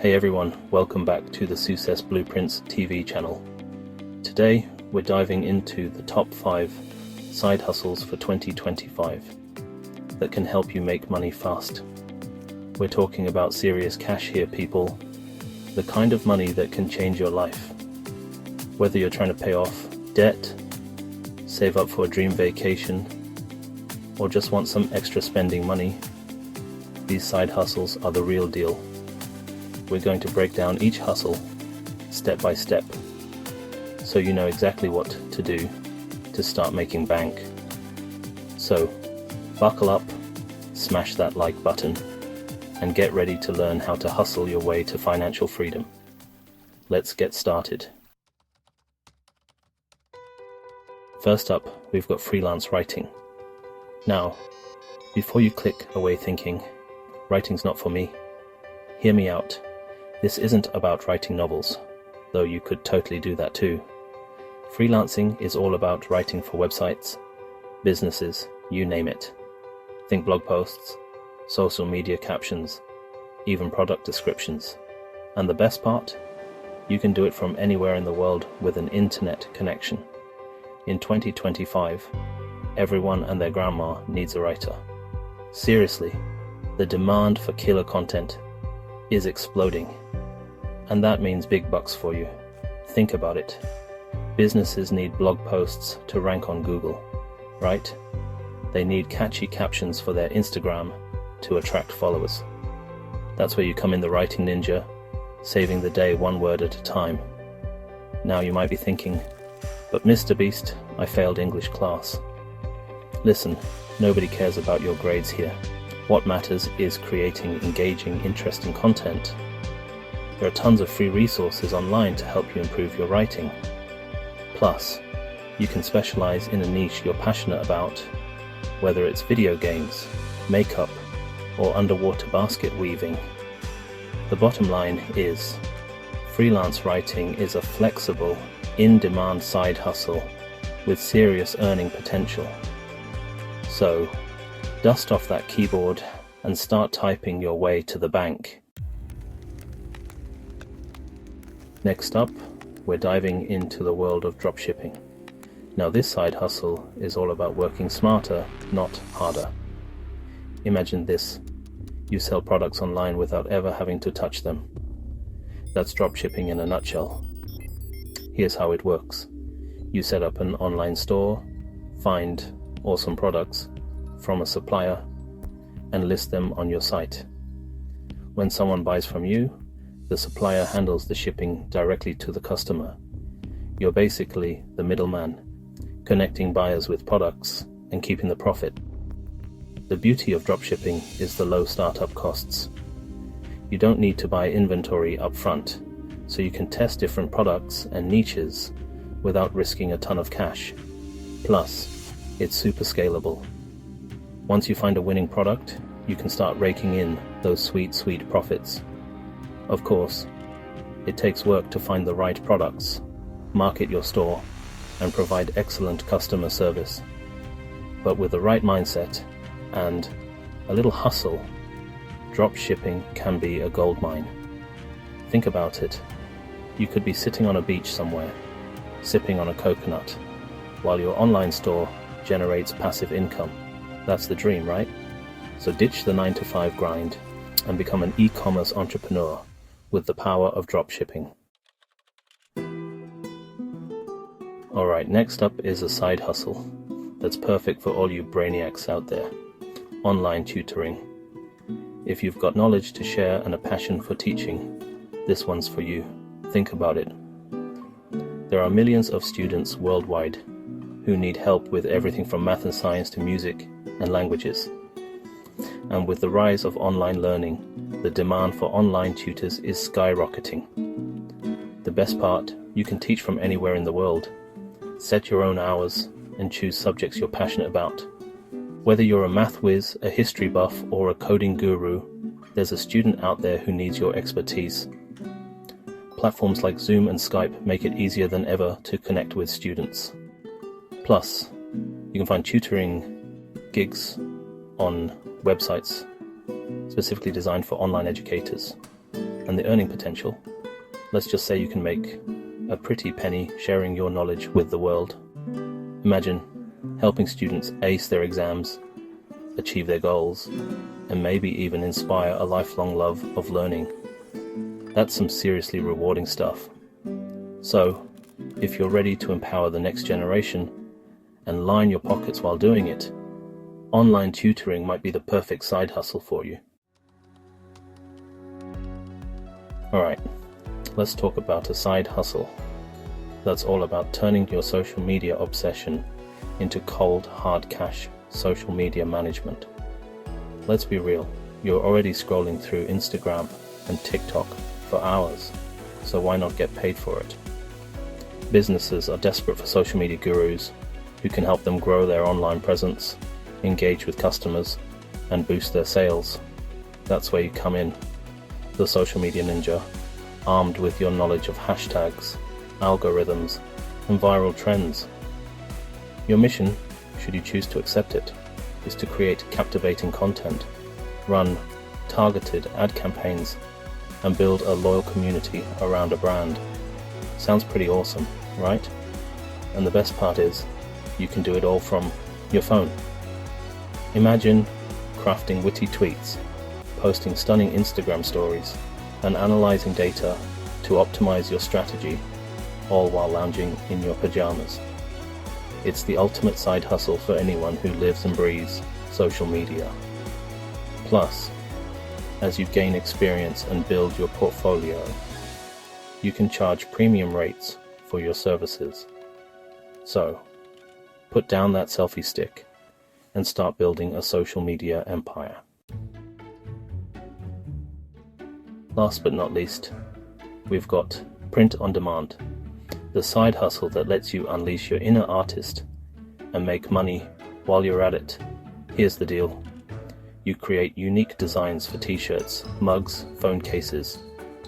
Hey everyone, welcome back to the Success Blueprints TV channel. Today we're diving into the top 5 side hustles for 2025 that can help you make money fast. We're talking about serious cash here, people. The kind of money that can change your life. Whether you're trying to pay off debt, save up for a dream vacation, or just want some extra spending money, these side hustles are the real deal. We're going to break down each hustle step by step so you know exactly what to do to start making bank. So, buckle up, smash that like button, and get ready to learn how to hustle your way to financial freedom. Let's get started. First up, we've got freelance writing. Now, before you click away thinking, writing's not for me, hear me out. This isn't about writing novels, though you could totally do that too. Freelancing is all about writing for websites, businesses, you name it. Think blog posts, social media captions, even product descriptions. And the best part? You can do it from anywhere in the world with an internet connection. In 2025, everyone and their grandma needs a writer. Seriously, the demand for killer content is exploding. And that means big bucks for you. Think about it. Businesses need blog posts to rank on Google, right? They need catchy captions for their Instagram to attract followers. That's where you come in, the writing ninja, saving the day one word at a time. Now you might be thinking, but Mr. Beast, I failed English class. Listen, nobody cares about your grades here. What matters is creating engaging, interesting content. There are tons of free resources online to help you improve your writing. Plus, you can specialize in a niche you're passionate about, whether it's video games, makeup, or underwater basket weaving. The bottom line is, freelance writing is a flexible, in-demand side hustle with serious earning potential. So, dust off that keyboard and start typing your way to the bank. Next up, we're diving into the world of dropshipping. Now this side hustle is all about working smarter, not harder. Imagine this. You sell products online without ever having to touch them. That's dropshipping in a nutshell. Here's how it works. You set up an online store, find awesome products from a supplier, and list them on your site. When someone buys from you, the supplier handles the shipping directly to the customer. You're basically the middleman, connecting buyers with products and keeping the profit. The beauty of dropshipping is the low startup costs. You don't need to buy inventory up front, so you can test different products and niches without risking a ton of cash. Plus, it's super scalable. Once you find a winning product, you can start raking in those sweet profits. Of course, it takes work to find the right products, market your store, and provide excellent customer service. But with the right mindset and a little hustle, drop shipping can be a goldmine. Think about it. You could be sitting on a beach somewhere, sipping on a coconut, while your online store generates passive income. That's the dream, right? So ditch the 9-to-5 grind and become an e-commerce entrepreneur with the power of dropshipping. Alright, next up is a side hustle that's perfect for all you brainiacs out there. Online tutoring. If you've got knowledge to share and a passion for teaching, this one's for you. Think about it. There are millions of students worldwide who need help with everything from math and science to music and languages. And with the rise of online learning, the demand for online tutors is skyrocketing. The best part, you can teach from anywhere in the world. Set your own hours and choose subjects you're passionate about. Whether you're a math whiz, a history buff, or a coding guru, there's a student out there who needs your expertise. Platforms like Zoom and Skype make it easier than ever to connect with students. Plus, you can find tutoring gigs on websites specifically designed for online educators. and the earning potential. Let's just say you can make a pretty penny sharing your knowledge with the world. Imagine helping students ace their exams, achieve their goals, and maybe even inspire a lifelong love of learning. That's some seriously rewarding stuff. So, if you're ready to empower the next generation and line your pockets while doing it, online tutoring might be the perfect side hustle for you. Alright, let's talk about a side hustle that's all about turning your social media obsession into cold, hard cash social media management. Let's be real, you're already scrolling through Instagram and TikTok for hours, so why not get paid for it? Businesses are desperate for social media gurus who can help them grow their online presence, engage with customers, and boost their sales. That's where you come in, the social media ninja, armed with your knowledge of hashtags, algorithms, and viral trends. Your mission, should you choose to accept it, is to create captivating content, run targeted ad campaigns, and build a loyal community around a brand. Sounds pretty awesome, right? And the best part is, you can do it all from your phone. Imagine crafting witty tweets, posting stunning Instagram stories, and analyzing data to optimize your strategy, all while lounging in your pajamas. It's the ultimate side hustle for anyone who lives and breathes social media. Plus, as you gain experience and build your portfolio, you can charge premium rates for your services. So, put down that selfie stick and start building a social media empire. Last but not least, we've got print on demand, the side hustle that lets you unleash your inner artist and make money while you're at it. Here's the deal. You create unique designs for t-shirts, mugs, phone cases,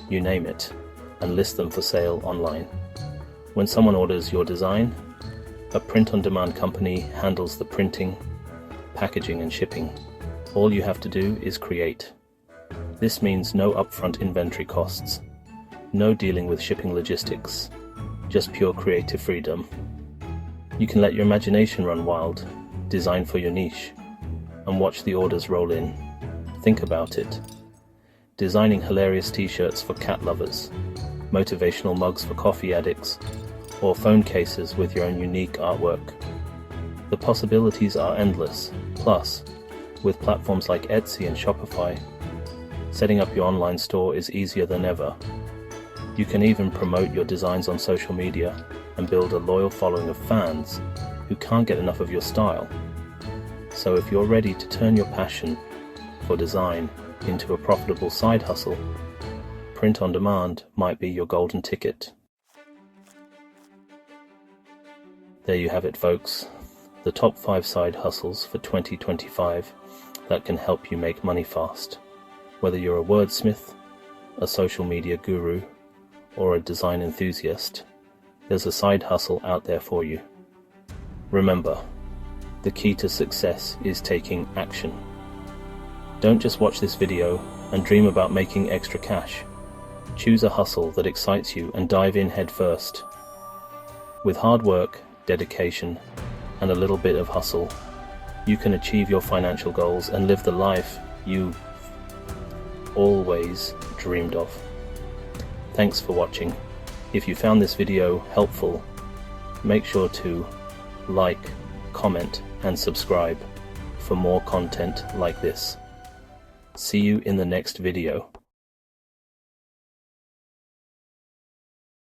you name it, and list them for sale online. When someone orders your design, a print-on-demand company handles the printing, packaging, and shipping. All you have to do is create. This means no upfront inventory costs, no dealing with shipping logistics, just pure creative freedom. You can let your imagination run wild, design for your niche, and watch the orders roll in. Think about it. Designing hilarious t-shirts for cat lovers, motivational mugs for coffee addicts, or phone cases with your own unique artwork. The possibilities are endless. Plus, with platforms like Etsy and Shopify, setting up your online store is easier than ever. You can even promote your designs on social media and build a loyal following of fans who can't get enough of your style. So if you're ready to turn your passion for design into a profitable side hustle, print on demand might be your golden ticket. There you have it, folks. The top 5 side hustles for 2025 that can help you make money fast. Whether you're a wordsmith, a social media guru, or a design enthusiast, there's a side hustle out there for you. Remember, the key to success is taking action. Don't just watch this video and dream about making extra cash. Choose a hustle that excites you and dive in head first. With hard work, dedication, and a little bit of hustle, you can achieve your financial goals and live the life you always dreamed of. Thanks for watching. If you found this video helpful, make sure to like, comment, and subscribe for more content like this. See you in the next video.